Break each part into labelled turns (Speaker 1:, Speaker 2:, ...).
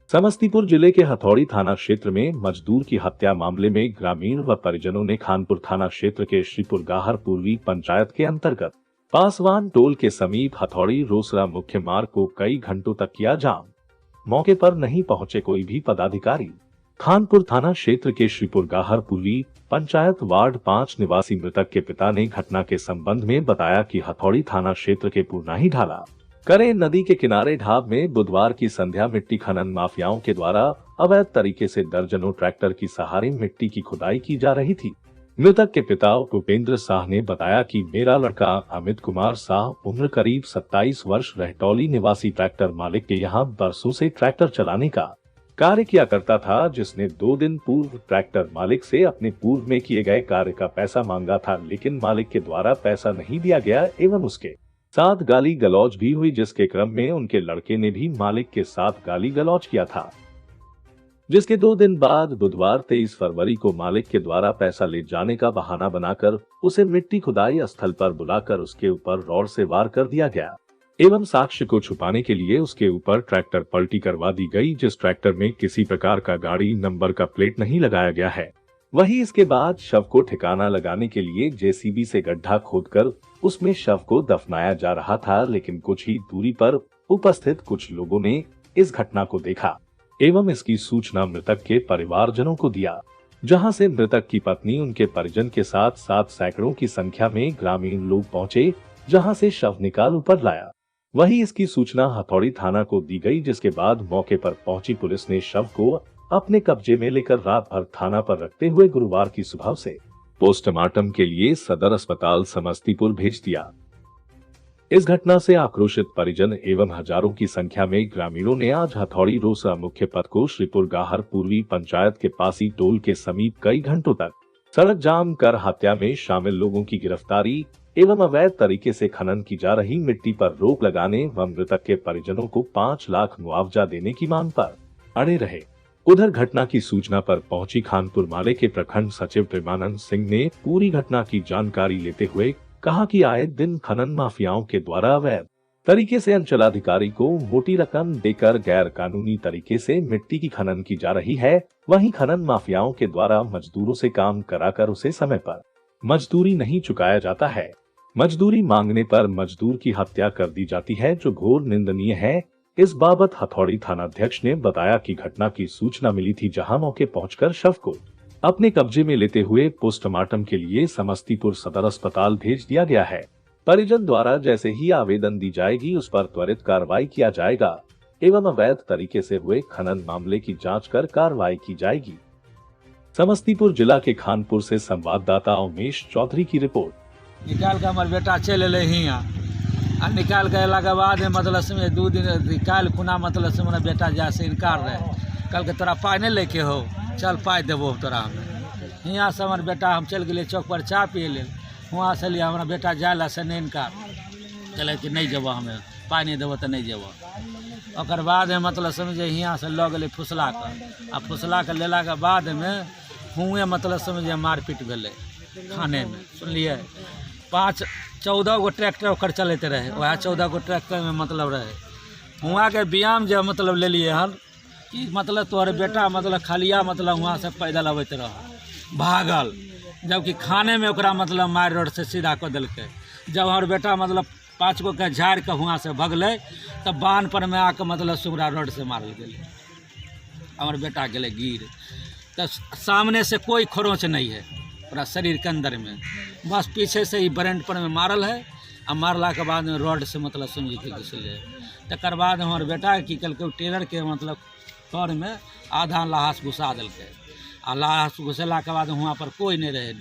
Speaker 1: समस्तीपुर जिले के हथौड़ी थाना क्षेत्र में मजदूर की हत्या मामले में ग्रामीण व परिजनों ने खानपुर थाना क्षेत्र के श्रीपुर गाहर पूर्वी पंचायत के अंतर्गत पासवान टोल के समीप हथौड़ी रोसड़ा मुख्य मार्ग को कई घंटों तक किया जाम। मौके पर नहीं पहुंचे कोई भी पदाधिकारी। खानपुर थाना क्षेत्र के श्रीपुर गाहर पूर्वी पंचायत वार्ड 5 निवासी मृतक के पिता ने घटना के संबंध में बताया कि हथौड़ी थाना क्षेत्र के पुरनाही ढाला करे नदी के किनारे ढाब में बुधवार की संध्या मिट्टी खनन माफियाओं के द्वारा अवैध तरीके से दर्जनों ट्रैक्टर की सहारे मिट्टी की खुदाई की जा रही थी। मृतक के पिता भूपेंद्र साह ने बताया कि मेरा लड़का अमित कुमार साह उम्र करीब 27 वर्ष रहटौली निवासी ट्रैक्टर मालिक के यहाँ बरसों से ट्रैक्टर चलाने का कार्य किया करता था, जिसने 2 दिन पूर्व ट्रैक्टर मालिक से अपने पूर्व में किए गए कार्य का पैसा मांगा था, लेकिन मालिक के द्वारा पैसा नहीं दिया गया एवं उसके साथ गाली गलौज भी हुई, जिसके क्रम में उनके लड़के ने भी मालिक के साथ गाली गलौज किया था। जिसके 2 दिन बाद बुधवार 23 फरवरी को मालिक के द्वारा पैसा ले जाने का बहाना बनाकर उसे मिट्टी खुदाई स्थल पर बुलाकर उसके ऊपर रॉड से वार कर दिया गया एवं साक्ष्य को छुपाने के लिए उसके ऊपर ट्रैक्टर पलटी करवा दी गई, जिस ट्रैक्टर में किसी प्रकार का गाड़ी नंबर का प्लेट नहीं लगाया गया है। वहीं इसके बाद शव को ठिकाना लगाने के लिए जेसीबी से गड्ढा खोदकर उसमें शव को दफनाया जा रहा था, लेकिन कुछ ही दूरी पर उपस्थित कुछ लोगों ने इस घटना को देखा एवं इसकी सूचना मृतक के परिवारजनों को दिया, जहां से मृतक की पत्नी उनके परिजन के साथ 7 सैकड़ों की संख्या में ग्रामीण लोग पहुंचे, जहां से शव निकाल ऊपर लाया। वहीं इसकी सूचना हथौड़ी थाना को दी गई, जिसके बाद मौके पर पहुंची पुलिस ने शव को अपने कब्जे में लेकर रात भर थाना पर रखते हुए गुरुवार की सुबह से पोस्टमार्टम के लिए सदर अस्पताल समस्तीपुर भेज दिया। इस घटना से आक्रोशित परिजन एवं हजारों की संख्या में ग्रामीणों ने आज हथौड़ी रोसड़ा मुख्य पथ को श्रीपुर गाहर पूर्वी पंचायत के पासी टोल के समीप कई घंटों तक सड़क जाम कर हत्या में शामिल लोगों की गिरफ्तारी एवं अवैध तरीके से खनन की जा रही मिट्टी पर रोक लगाने व मृतक के परिजनों को 5 लाख मुआवजा देने की मांग पर अड़े रहे। उधर घटना की सूचना पर पहुंची खानपुर माले के प्रखंड सचिव प्रेमानंद सिंह ने पूरी घटना की जानकारी लेते हुए कहा कि आए दिन खनन माफियाओं के द्वारा अवैध तरीके से अंचलाधिकारी को मोटी रकम देकर गैर कानूनी तरीके से मिट्टी की खनन की जा रही है। वहीं खनन माफियाओं के द्वारा मजदूरों से काम कराकर उसे समय पर मजदूरी नहीं चुकाया जाता है। मजदूरी मांगने पर मजदूर की हत्या कर दी जाती है, जो घोर निंदनीय है। इस बाबत हथौड़ी थानाध्यक्ष ने बताया कि घटना की सूचना मिली थी, जहां मौके पहुंचकर शव को अपने कब्जे में लेते हुए पोस्टमार्टम के लिए समस्तीपुर सदर अस्पताल भेज दिया गया है। परिजन द्वारा जैसे ही आवेदन दी जाएगी उस पर त्वरित कार्रवाई किया जाएगा एवं अवैध तरीके से हुए खनन मामले की जांच कर कार्रवाई की जाएगी। समस्तीपुर जिला के खानपुर से संवाददाता उमेश चौधरी की रिपोर्ट।
Speaker 2: निकाल के हमारे बेटा चल हियाँ आ निकाल के अला के बाद मतलब से 2 दिन निकाल खुना मतलब से मेरा बेटा जाए से इनकार रहे। कल के तोरा पाई नहीं लेके हो, चल पाई देवो तोरा हमें। यहाँ से हमारे बेटा हम चल गए चौक पर चाय पिए ले, वहाँ से लिया हमारा बेटा जाए से नहीं इनकार चले कि नहीं जब हमें पाई नहीं देव तो नहीं जब। और बाद में मतलब समझे यहाँ से लऽ गए फुसला कर आ फुसला के लेला के बाद में हुए मतलब समझे मारपीट भेले खाने में। सुनलिए 14 गो ट्रैक्टर ओकर चलते रहे, वह 14 गो ट्रैक्टर में मतलब रहे। वहाँ के व्यायाम जो मतलब ले लिए हन कि मतलब तोहर बेटा मतलब खलिया मतलब वहाँ से पैदल अबैत रह भागल, जबकि खाने में ओकरा मतलब मार रोड से सीधा कर दिल्के। जब हमार बेटा मतलब 5 गो के झाड़ के वहाँ से भगल तब बांध पर में आके मतलब सुगरा रोड से मारल गए। हमार बेटा गए गिर, तो सामने से कोई खरोच नहीं है पूरा शरीर के अंदर में, बस पीछे से ही ब्रेंड पर में मारल है। आ मारला के बाद में रोड से मतलब समझ के घुसले। तकर बाद हमार बेटा की कल के टेलर के मतलब तर में आधा लहास घुसा दिल्के। आ लहास घुसेला के बाद वहाँ पर कोई नहीं रहे,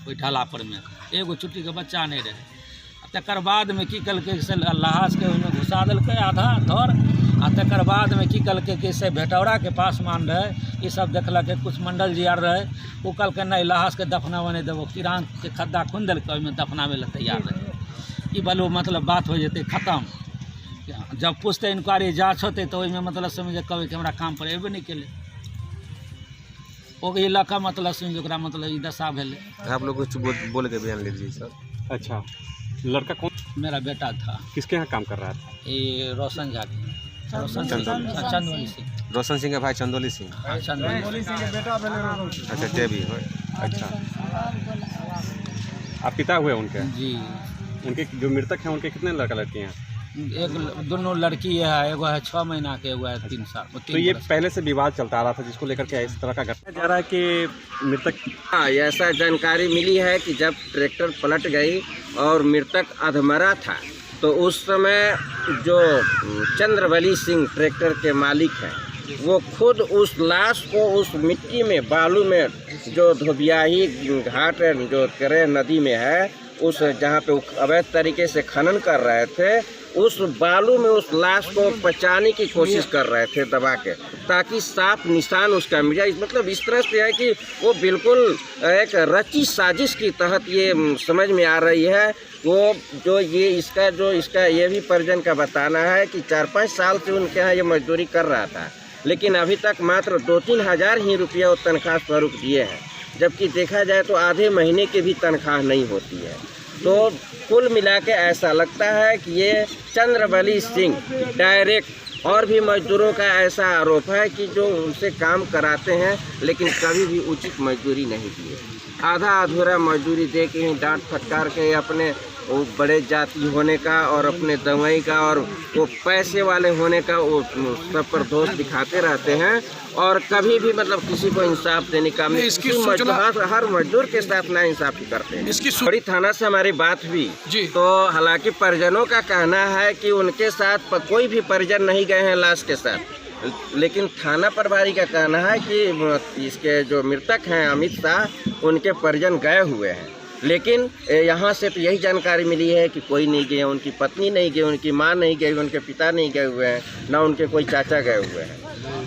Speaker 2: कोई ढाला पर में एगो छुट्टी के बच्चा नहीं रहे। तकर बाद में की कल के लहास के ओहिमे घुसा दिल्के आधा धर। आ तकर बाद में की कल के से भेटौरा के पास मान रहे, ये सब देखल के कुछ मंडल जी आर रहे, वो कल के नहीं लहास के दफनावे नहीं देवो, किरान के खद्दा खुन दिल्के ओहिमे दफनावे ला तैयार रहे। ये बोलो मतलब बात हो जते खत्म। जब पूछते इंक्वायरी जाँच होते तो ओहिमे मतलब समझे कहे कि हमरा काम पर अबे नहीं केले, वो इलाका मतलब समझ ओकरा मतलब ई दशा भेले।
Speaker 3: आप लोग कुछ बोल के बयान लीजिए सर।
Speaker 4: अच्छा, लड़का कौन?
Speaker 2: मेरा बेटा था।
Speaker 4: किसके यहाँ काम कर रहा था?
Speaker 2: ये रोशन झा। चंदौली से।
Speaker 3: रोशन सिंह का भाई चंदौली सिंह।
Speaker 2: चंदौली
Speaker 3: अच्छा टेबी हो। अच्छा आप पिता हुए उनके?
Speaker 2: जी।
Speaker 3: उनके जो मृतक हैं उनके कितने लड़का लड़की हैं?
Speaker 2: एक दोनों लड़की है, एगो है 6 महीना के, एगो है 3 साल।
Speaker 3: तो ये पहले से विवाद चलता आ रहा था जिसको लेकर के इस तरह का घटना जा रहा है कि मृतक।
Speaker 4: हाँ, ऐसा जानकारी मिली है कि जब ट्रैक्टर पलट गई और मृतक अधमरा था तो उस समय जो चंद्रवली सिंह ट्रैक्टर के मालिक हैं वो खुद उस लाश को उस मिट्टी में बालू में जो धोबियाही घाट जो करे नदी में है उस जहाँ पे अवैध तरीके से खनन कर रहे थे उस बालू में उस लाश को बचाने की कोशिश कर रहे थे दबा के, ताकि साफ निशान उसका मिल जाए। मतलब इस तरह से है कि वो बिल्कुल एक रची साजिश की तहत ये समझ में आ रही है। वो जो ये इसका ये भी परिजन का बताना है कि 4-5 साल से उनके यहाँ ये मजदूरी कर रहा था, लेकिन अभी तक मात्र 2-3 हज़ार ही रुपया वो तनख्वाह स्वरूप दिए हैं, जबकि देखा जाए तो आधे महीने की भी तनख्वाह नहीं होती है। तो कुल मिला के ऐसा लगता है कि ये चंद्रवली सिंह डायरेक्ट, और भी मजदूरों का ऐसा आरोप है कि जो उनसे काम कराते हैं लेकिन कभी भी उचित मजदूरी नहीं दिए, आधा अधूरा मजदूरी दे के ही डांट फटकार के अपने वो बड़े जाति होने का और अपने दवाई का और वो पैसे वाले होने का वो सब पर दोष दिखाते रहते हैं और कभी भी मतलब किसी को इंसाफ देने का हर मजदूर के साथ ना इंसाफी करते हैं। बड़ी थाना से हमारी बात हुई तो हालांकि परिजनों का कहना है कि उनके साथ कोई भी परिजन नहीं गए हैं लाश के साथ, लेकिन थाना प्रभारी का कहना है कि इसके जो मृतक हैं अमित शाह उनके परिजन गए हुए हैं। लेकिन यहाँ से तो यही जानकारी मिली है कि कोई नहीं गए, उनकी पत्नी नहीं गई, उनकी माँ नहीं गई, उनके पिता नहीं गए हुए हैं, ना उनके कोई चाचा गए हुए हैं।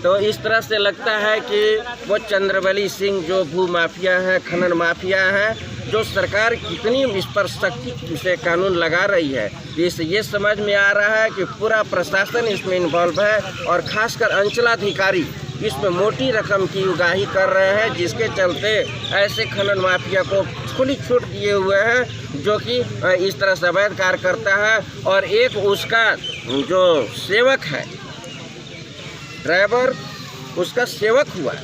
Speaker 4: तो इस तरह से लगता है कि वो चंद्रवली सिंह जो भू माफिया हैं, खनन माफिया हैं, जो सरकार कितनी इस पर सख्ती से कानून लगा रही है, इससे ये समझ में आ रहा है कि पूरा प्रशासन इसमें इन्वॉल्व है और खासकर अंचलाधिकारी इसमें मोटी रकम की उगाही कर रहे हैं, जिसके चलते ऐसे खनन माफिया को खुली छूट दिए हुए हैं जो कि इस तरह से अवैध कार्य करता है। और एक उसका जो सेवक है, ड्राइवर उसका सेवक हुआ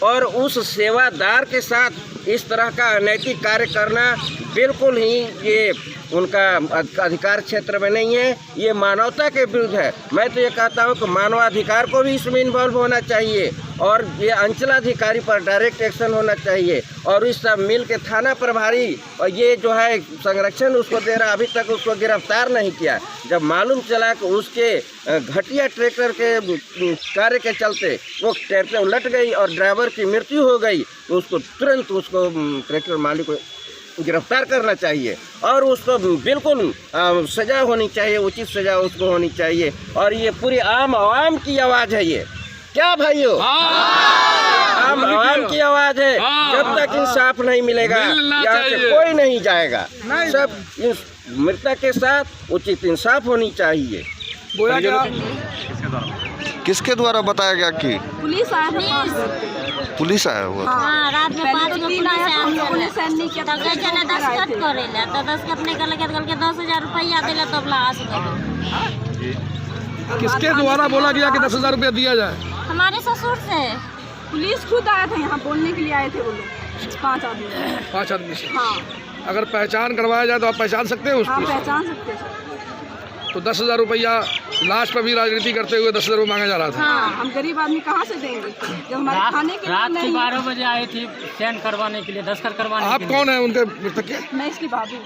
Speaker 4: और उस सेवादार के साथ इस तरह का अनैतिक कार्य करना बिल्कुल ही ये उनका अधिकार क्षेत्र में नहीं है, ये मानवता के विरुद्ध है। मैं तो ये कहता हूँ कि मानवाधिकार को भी इसमें इन्वॉल्व होना चाहिए और ये अंचलाधिकारी पर डायरेक्ट एक्शन होना चाहिए और इस सब मिल के थाना प्रभारी और ये जो है संरक्षण उसको दे रहा, अभी तक उसको गिरफ्तार नहीं किया। जब मालूम चला कि उसके घटिया ट्रैक्टर के कार्य के चलते वो ट्रैक्टर उलट गई और ड्राइवर की मृत्यु हो गई तो उसको तुरंत उसको ट्रैक्टर मालिक को गिरफ्तार करना चाहिए और उसको बिल्कुल सजा होनी चाहिए, उचित सजा उसको होनी चाहिए। और ये पूरी आम आवाम की आवाज़ है, ये क्या भाइयों, आम आवाम की आवाज़ है। जब तक इंसाफ नहीं मिलेगा यहाँ से कोई नहीं जाएगा। सब मृतक के साथ उचित इंसाफ होनी चाहिए।
Speaker 5: किसके द्वारा बताया गया कि पुलिस आया हुआ?
Speaker 6: हाँ, रात में 5 गो पुलिस आया तब जने दस्तखत करेला तो दस्तखत नहीं करले के 10,000 रुपया देला तब लाश देले।
Speaker 7: किसके द्वारा बोला गया कि 10,000 रुपया दिया जाए?
Speaker 6: हमारे ससुर से।
Speaker 8: पुलिस खुद आया था, यहाँ बोलने के लिए आए थे वो लोग 5 आदमी से। हाँ,
Speaker 7: अगर पहचान करवाया जाए तो आप पहचान सकते हैं उसको?
Speaker 8: हाँ, पहचान सकते हैं।
Speaker 7: तो 10,000 रुपया लाश पर भी राजनीति करते हुए 10,000 रुपया मांगा जा रहा था।
Speaker 8: हाँ, हम गरीब आदमी कहाँ से देंगे जब हमारे खाने के
Speaker 9: रात के 12 बजे आई थी स्कैन करवाने के लिए, दस्तखत करवाने।
Speaker 7: आप कौन है उनके मृतक के?
Speaker 8: मैं इसकी भाभी हूँ।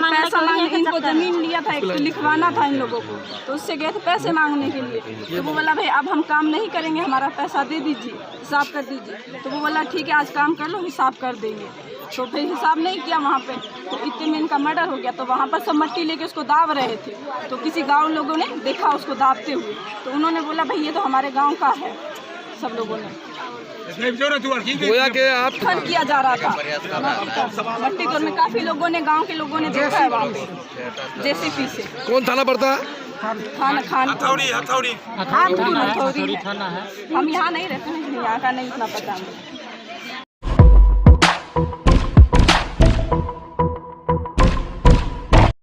Speaker 8: पैसा मांगने, इनको जमीन लिया था, एक लिखवाना था इन लोगों को, तो उससे गए थे पैसे मांगने के लिए। तो वो बोला भाई अब हम काम नहीं करेंगे, हमारा पैसा दे दीजिए, हिसाब कर दीजिए। तो वो बोला ठीक है आज काम कर लो, हिसाब कर देंगे। तो फिर हिसाब नहीं किया वहाँ पे, तो इतने में इनका मर्डर हो गया। तो वहाँ पर सब मट्टी लेके उसको दाब रहे थे, तो किसी गाँव लोगों ने देखा उसको दाबते हुए, तो उन्होंने बोला भाई ये तो हमारे गाँव का है। सब लोगों ने
Speaker 7: गोया के आप
Speaker 8: खन किया जा रहा था मट्टी तोड़ में, काफी लोगों ने, गांव के लोगों ने देखा है वहाँ पे जेसीबी से।
Speaker 7: कौन थाना पड़ता है?
Speaker 8: हथौड़ी थाना है। हम यहाँ नहीं रहते हैं, यहाँ का नहीं इतना पता है।